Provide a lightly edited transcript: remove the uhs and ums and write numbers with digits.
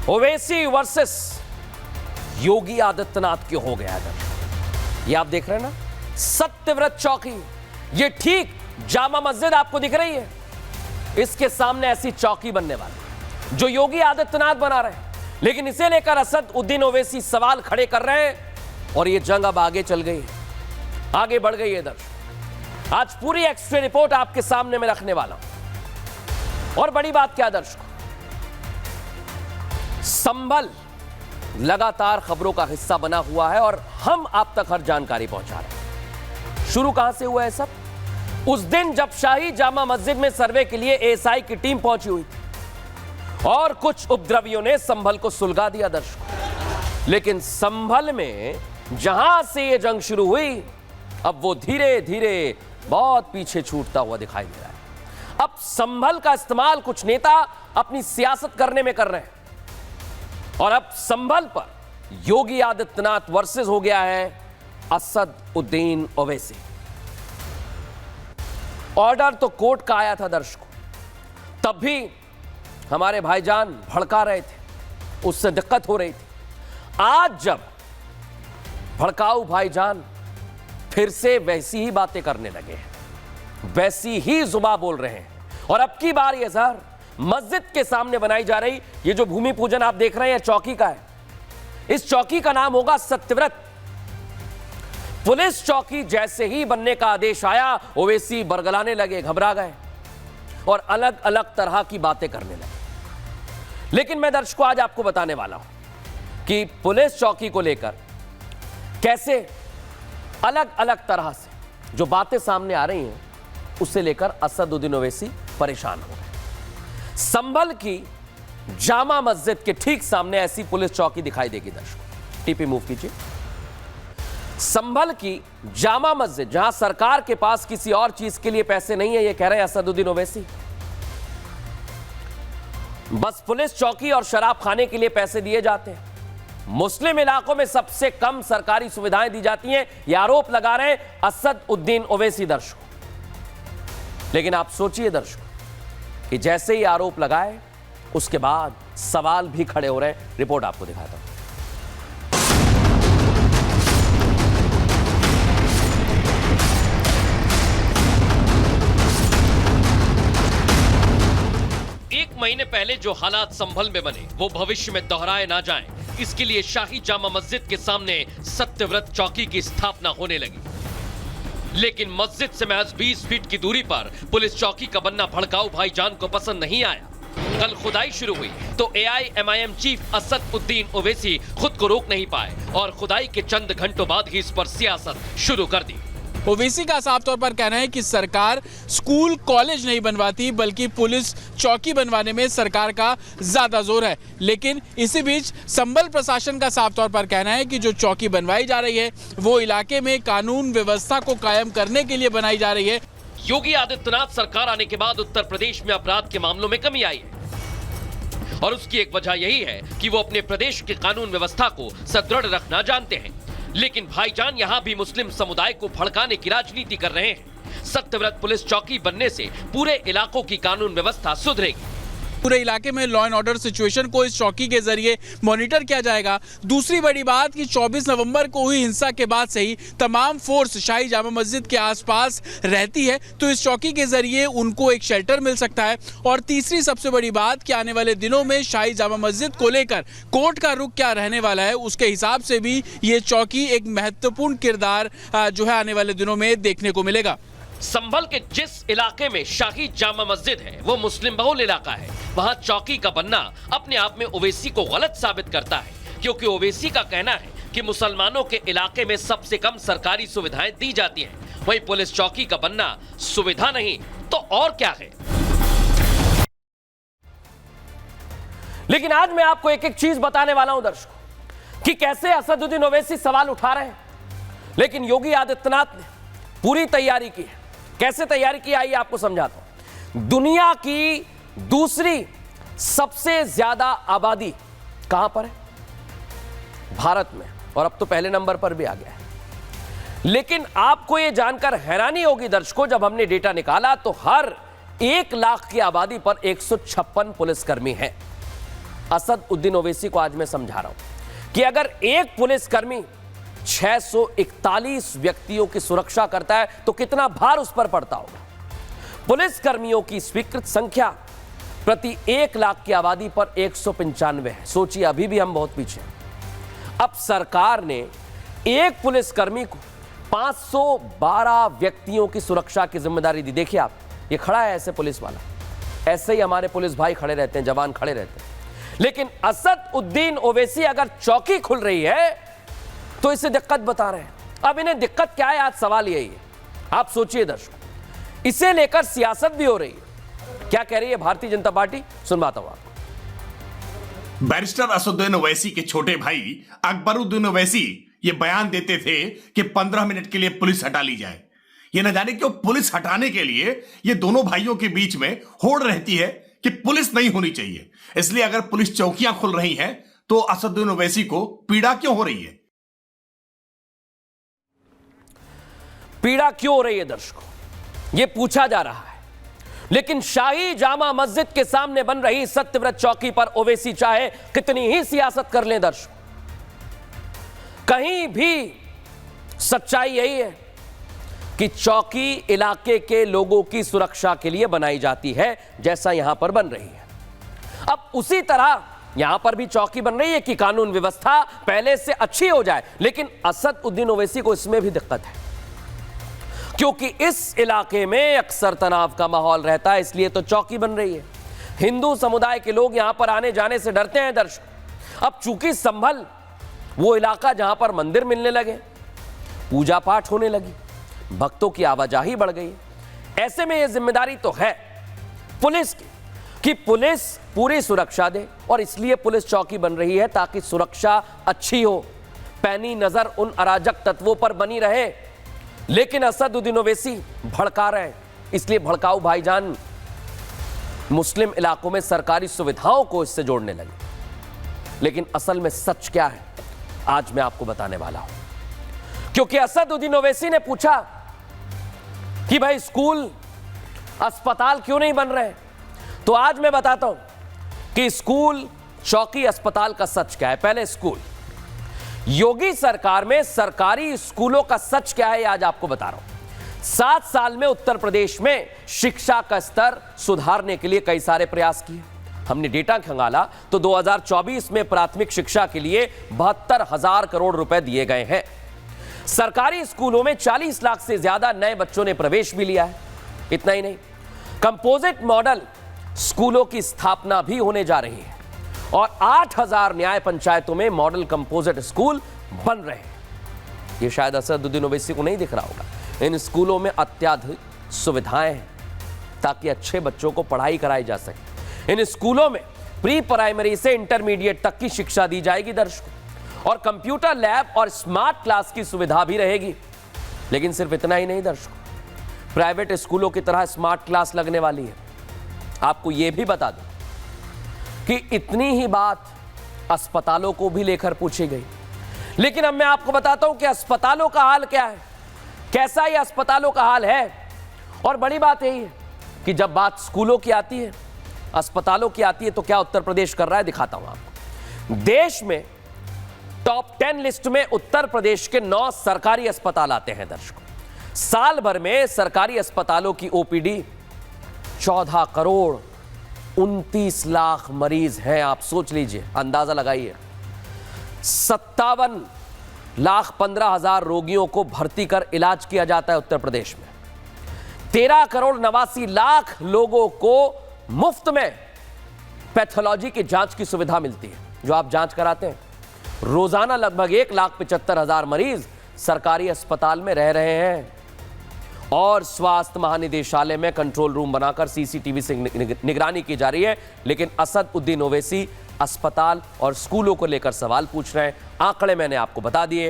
Owaisi versus Yogi Adityanath क्यों हो गया है? ये आप देख रहे हैं ना, सत्यव्रत चौकी, ये ठीक जामा मस्जिद आपको दिख रही है, इसके सामने ऐसी चौकी बनने वाली जो योगी आदित्यनाथ बना रहे हैं। लेकिन इसे लेकर असद उद्दीन ओवैसी सवाल खड़े कर रहे हैं और ये जंग अब आगे चल गई है, आगे बढ़ गई है। दर्शक, आज पूरी एक्सट्रा रिपोर्ट आपके सामने में रखने वाला हूं। और बड़ी बात क्या दर्शक, संभल लगातार खबरों का हिस्सा बना हुआ है और हम आप तक हर जानकारी पहुंचा रहे हैं। शुरू कहां से हुआ है सब? उस दिन जब शाही जामा मस्जिद में सर्वे के लिए एएसआई की टीम पहुंची हुई थी और कुछ उपद्रवियों ने संभल को सुलगा दिया दर्शकों। लेकिन संभल में जहां से यह जंग शुरू हुई, अब वो धीरे धीरे बहुत पीछे छूटता हुआ दिखाई दे रहा है। अब संभल का इस्तेमाल कुछ नेता अपनी सियासत करने में कर रहे हैं और अब संभल पर योगी आदित्यनाथ वर्सेस हो गया है असद उद्दीन ओवैसी। ऑर्डर तो कोर्ट का आया था दर्शकों, तब भी हमारे भाईजान भड़का रहे थे, उससे दिक्कत हो रही थी। आज जब भड़काऊ भाईजान फिर से वैसी ही बातें करने लगे हैं, वैसी ही जुबान बोल रहे हैं और अब की बार ये सर मस्जिद के सामने बनाई जा रही ये जो भूमि पूजन आप देख रहे हैं चौकी का है। इस चौकी का नाम होगा सत्यव्रत। पुलिस चौकी जैसे ही बनने का आदेश आया, ओवैसी बरगलाने लगे, घबरा गए और अलग अलग तरह की बातें करने लगे। लेकिन मैं दर्शकों आज आपको बताने वाला हूं कि पुलिस चौकी को लेकर कैसे अलग अलग तरह से जो बातें सामने आ रही हैं, उससे लेकर असद उद्दीन ओवैसी परेशान हो गए। संभल की जामा मस्जिद के ठीक सामने ऐसी पुलिस चौकी दिखाई देगी दर्शकों। टीपी मूव कीजिए। संभल की जामा मस्जिद, जहां सरकार के पास किसी और चीज के लिए पैसे नहीं है, यह कह रहे हैं असद उद्दीन ओवैसी, बस पुलिस चौकी और शराब खाने के लिए पैसे दिए जाते हैं। मुस्लिम इलाकों में सबसे कम सरकारी सुविधाएं दी जाती हैं, यह आरोप लगा रहे हैं असद उद्दीन ओवैसी दर्शकों। लेकिन आप सोचिए दर्शकों कि जैसे ही आरोप लगाए उसके बाद सवाल भी खड़े हो रहे हैं। रिपोर्ट आपको दिखाता हूं। एक महीने पहले जो हालात संभल में बने वो भविष्य में दोहराए ना जाएं, इसके लिए शाही जामा मस्जिद के सामने सत्यव्रत चौकी की स्थापना होने लगी। लेकिन मस्जिद से महज 20 फीट की दूरी पर पुलिस चौकी का बनना भड़काऊ भाईजान को पसंद नहीं आया। कल खुदाई शुरू हुई तो एआईएमआईएम चीफ असद उद्दीन ओवैसी खुद को रोक नहीं पाए और खुदाई के चंद घंटों बाद ही इस पर सियासत शुरू कर दी। ओवैसी का साफ तौर पर कहना है कि सरकार स्कूल कॉलेज नहीं बनवाती बल्कि पुलिस चौकी बनवाने में सरकार का ज्यादा जोर है। लेकिन इसी बीच संभल प्रशासन का साफ तौर पर कहना है कि जो चौकी बनवाई जा रही है वो इलाके में कानून व्यवस्था को कायम करने के लिए बनाई जा रही है। योगी आदित्यनाथ सरकार आने के बाद उत्तर प्रदेश में अपराध के मामलों में कमी आई है और उसकी एक वजह यही है कि वो अपने प्रदेश की कानून व्यवस्था को सुदृढ़ रखना जानते हैं। लेकिन भाईजान यहां भी मुस्लिम समुदाय को भड़काने की राजनीति कर रहे हैं। सत्यव्रत पुलिस चौकी बनने से पूरे इलाकों की कानून व्यवस्था सुधरेगी। पूरे इलाके में लॉ एंड ऑर्डर सिचुएशन को इस चौकी के जरिए मॉनिटर किया जाएगा। दूसरी बड़ी बात कि 24 नवंबर को हुई हिंसा के बाद से ही तमाम फोर्स शाही जामा मस्जिद के आसपास रहती है, तो इस चौकी के जरिए उनको एक शेल्टर मिल सकता है। और तीसरी सबसे बड़ी बात कि आने वाले दिनों में शाही जामा मस्जिद को लेकर कोर्ट का रुख क्या रहने वाला है, उसके हिसाब से भी ये चौकी एक महत्वपूर्ण किरदार जो है आने वाले दिनों में देखने को मिलेगा। संभल के जिस इलाके में शाही जामा मस्जिद है वो मुस्लिम बहुल इलाका है। वहां चौकी का बनना अपने आप में ओवैसी को गलत साबित करता है, क्योंकि ओवैसी का कहना है कि मुसलमानों के इलाके में सबसे कम सरकारी सुविधाएं दी जाती हैं। वहीं पुलिस चौकी का बनना सुविधा नहीं तो और क्या है। लेकिन आज मैं आपको एक एक चीज बताने वाला हूं दर्शकों कि कैसे असद उद्दीन ओवैसी सवाल उठा रहे हैं, लेकिन योगी आदित्यनाथ ने पूरी तैयारी की है। कैसे तैयारी की, आइए आपको समझाता हूं। दुनिया की दूसरी सबसे ज्यादा आबादी कहां पर है? भारत में, और अब तो पहले नंबर पर भी आ गया है। लेकिन आपको यह जानकर हैरानी होगी दर्शकों, जब हमने डेटा निकाला तो हर 1 लाख की आबादी पर 156 पुलिसकर्मी हैं। असदुद्दीन ओवैसी को आज मैं समझा रहा हूं कि अगर एक पुलिसकर्मी 641 व्यक्तियों की सुरक्षा करता है तो कितना भार उस पर पड़ता होगा। पुलिसकर्मियों की स्वीकृत संख्या प्रति 1 लाख की आबादी पर 195 है। सोचिए, अभी भी हम बहुत पीछे हैं। अब सरकार ने एक पुलिसकर्मी को 512 व्यक्तियों की सुरक्षा की जिम्मेदारी दी। देखिए आप, ये खड़ा है ऐसे पुलिस वाला, ऐसे ही हमारे पुलिस भाई खड़े रहते हैं, जवान खड़े रहते हैं। लेकिन असदुद्दीन ओवैसी अगर चौकी खुल रही है तो इसे दिक्कत बता रहे हैं। अब इन्हें दिक्कत क्या है, आज सवाल यही है। आप सोचिए दर्शकों, इसे लेकर सियासत भी हो रही है। क्या कह रही है भारतीय जनता पार्टी, सुनवाता हूं आपको। बैरिस्टर असदुद्दीन ओवैसी के छोटे भाई अकबरुद्दीन ओवैसी ये बयान देते थे कि 15 मिनट के लिए पुलिस हटा ली जाए। ये न जाने क्यों पुलिस हटाने के लिए ये दोनों भाइयों के बीच में होड़ रहती है कि पुलिस नहीं होनी चाहिए। इसलिए अगर पुलिस चौकियां खुल रही हैं तो असदुद्दीन ओवैसी को पीड़ा क्यों हो रही है? पीड़ा क्यों हो रही है दर्शकों, यह पूछा जा रहा है। लेकिन शाही जामा मस्जिद के सामने बन रही सत्यव्रत चौकी पर ओवैसी चाहे कितनी ही सियासत कर लें दर्शकों, कहीं भी सच्चाई यही है कि चौकी इलाके के लोगों की सुरक्षा के लिए बनाई जाती है, जैसा यहां पर बन रही है। अब उसी तरह यहां पर भी चौकी बन रही है कि कानून व्यवस्था पहले से अच्छी हो जाए। लेकिन असदुद्दीन ओवैसी को इसमें भी दिक्कत है, क्योंकि इस इलाके में अक्सर तनाव का माहौल रहता है, इसलिए तो चौकी बन रही है। हिंदू समुदाय के लोग यहां पर आने जाने से डरते हैं दर्शक। अब चूंकि संभल वो इलाका जहां पर मंदिर मिलने लगे, पूजा पाठ होने लगी, भक्तों की आवाजाही बढ़ गई, ऐसे में यह जिम्मेदारी तो है पुलिस की कि पुलिस पूरी सुरक्षा दे। और इसलिए पुलिस चौकी बन रही है ताकि सुरक्षा अच्छी हो, पैनी नजर उन अराजक तत्वों पर बनी रहे। लेकिन असदुद्दीन ओवैसी भड़का रहे हैं, इसलिए भड़काऊ भाईजान मुस्लिम इलाकों में सरकारी सुविधाओं को इससे जोड़ने लगे। लेकिन असल में सच क्या है, आज मैं आपको बताने वाला हूं। क्योंकि असदुद्दीन ओवैसी ने पूछा कि भाई स्कूल अस्पताल क्यों नहीं बन रहे, तो आज मैं बताता हूं कि स्कूल चौकी अस्पताल का सच क्या है। पहले स्कूल, योगी सरकार में सरकारी स्कूलों का सच क्या है, आज आपको बता रहा हूं। 7 साल में उत्तर प्रदेश में शिक्षा का स्तर सुधारने के लिए कई सारे प्रयास किए। हमने डेटा खंगाला तो 2024 में प्राथमिक शिक्षा के लिए 72,000 करोड़ रुपए दिए गए हैं। सरकारी स्कूलों में 40 लाख से ज्यादा नए बच्चों ने प्रवेश भी लिया है। इतना ही नहीं, कंपोजिट मॉडल स्कूलों की स्थापना भी होने जा रही है और 8,000 न्याय पंचायतों में मॉडल कंपोजिट स्कूल बन रहे हैं। यह शायद असदुद्दीन ओवैसी को नहीं दिख रहा होगा। इन स्कूलों में अत्याधुनिक सुविधाएं हैं ताकि अच्छे बच्चों को पढ़ाई कराई जा सके। इन स्कूलों में प्री प्राइमरी से इंटरमीडिएट तक की शिक्षा दी जाएगी दर्शकों, और कंप्यूटर लैब और स्मार्ट क्लास की सुविधा भी रहेगी। लेकिन सिर्फ इतना ही नहीं दर्शकों, प्राइवेट स्कूलों की तरह स्मार्ट क्लास लगने वाली है। आपको यह भी बता दूं कि इतनी ही बात अस्पतालों को भी लेकर पूछी गई। लेकिन अब मैं आपको बताता हूं कि अस्पतालों का हाल क्या है, कैसा ये अस्पतालों का हाल है। और बड़ी बात यही है कि जब बात स्कूलों की आती है, अस्पतालों की आती है, तो क्या उत्तर प्रदेश कर रहा है, दिखाता हूं आपको। देश में टॉप 10 लिस्ट में उत्तर प्रदेश के 9 सरकारी अस्पताल आते हैं दर्शकों। साल भर में सरकारी अस्पतालों की ओपीडी 14 करोड़ 29 लाख मरीज हैं। आप सोच लीजिए, अंदाजा लगाइए। 57 लाख 15,000 रोगियों को भर्ती कर इलाज किया जाता है उत्तर प्रदेश में। 13 करोड़ 89 लाख लोगों को मुफ्त में पैथोलॉजी की जांच की सुविधा मिलती है, जो आप जांच कराते हैं। रोजाना लगभग 1,75,000 मरीज सरकारी अस्पताल में रह रहे हैं और स्वास्थ्य महानिदेशालय में कंट्रोल रूम बनाकर सीसीटीवी से निगरानी की जा रही है। लेकिन असदुद्दीन ओवैसी अस्पताल और स्कूलों को लेकर सवाल पूछ रहे हैं। आंकड़े मैंने आपको बता दिए।